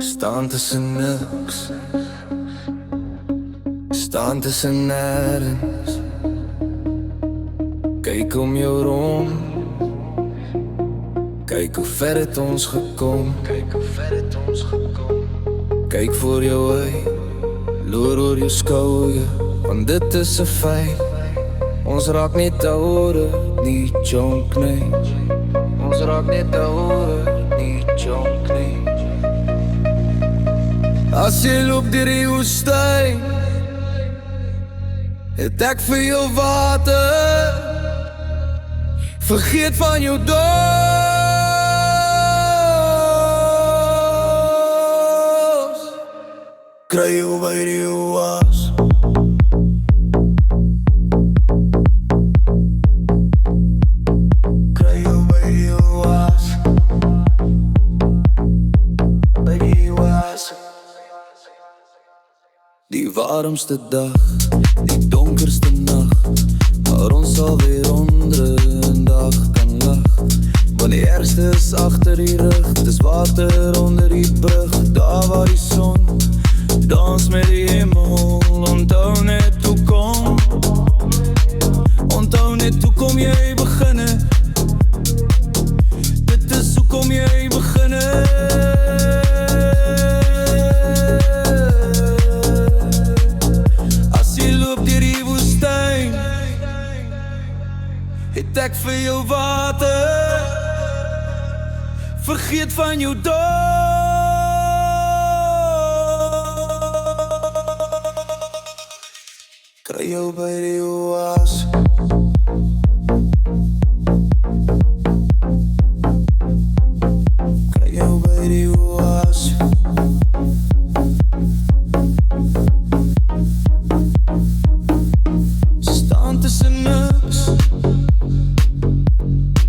Staan tussen niks, staan tussen nergens. Kijk om jou rond, kijk hoe ver het ons gekomen. Kijk voor jou uit, loer oor jou skouer, want dit is een feit. Ons raak niet ouder, niet jong, nee. Ons raak niet ouder, niet jong, nee. As jy loop deur die woestyn, het ek vir jou water. Vergeet van jou dors, kry jou by die oas. Kry jou by die oas, by die oas. Die warmste dag, die donkerste nacht, maar ons sal weer onder een dag kan lach. Want die ergste is achter die rug, dis water onder die brug. Daar waar die son dans met die hemel, onthou net hoe kom. Onthou net hoe kom jy beginne. Dit is hoe kom jy beginne. Het ek vir jou water, vergeet van jou dors. Kry jou by die oas. Kry jou by die oas. Staan tussen niks,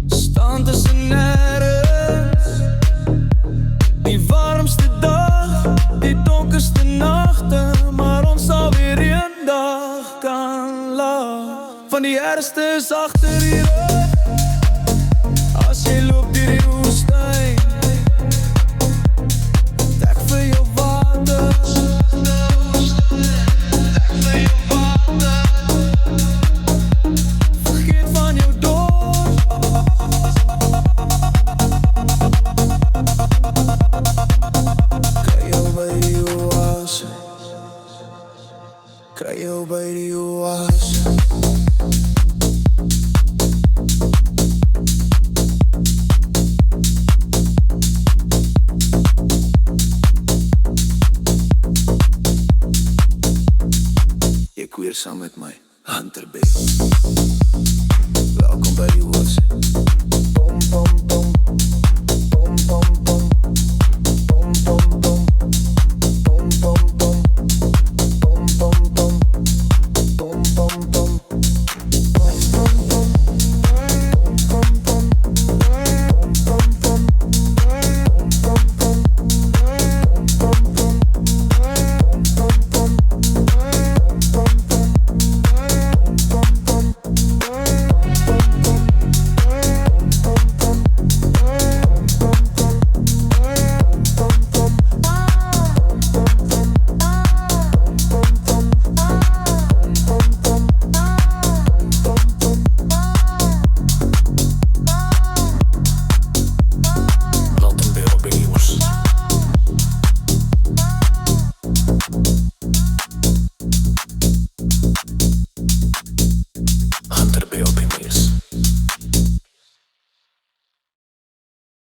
staan tussen nergens. Die warmste dag, die donkerste nachten, maar ons sal weer een dag kan lach. Van die ergste is achter die rug, as jy loop deur die woestyn. Ek vir jou water, ek vir jou water. Vergeet van jou dor.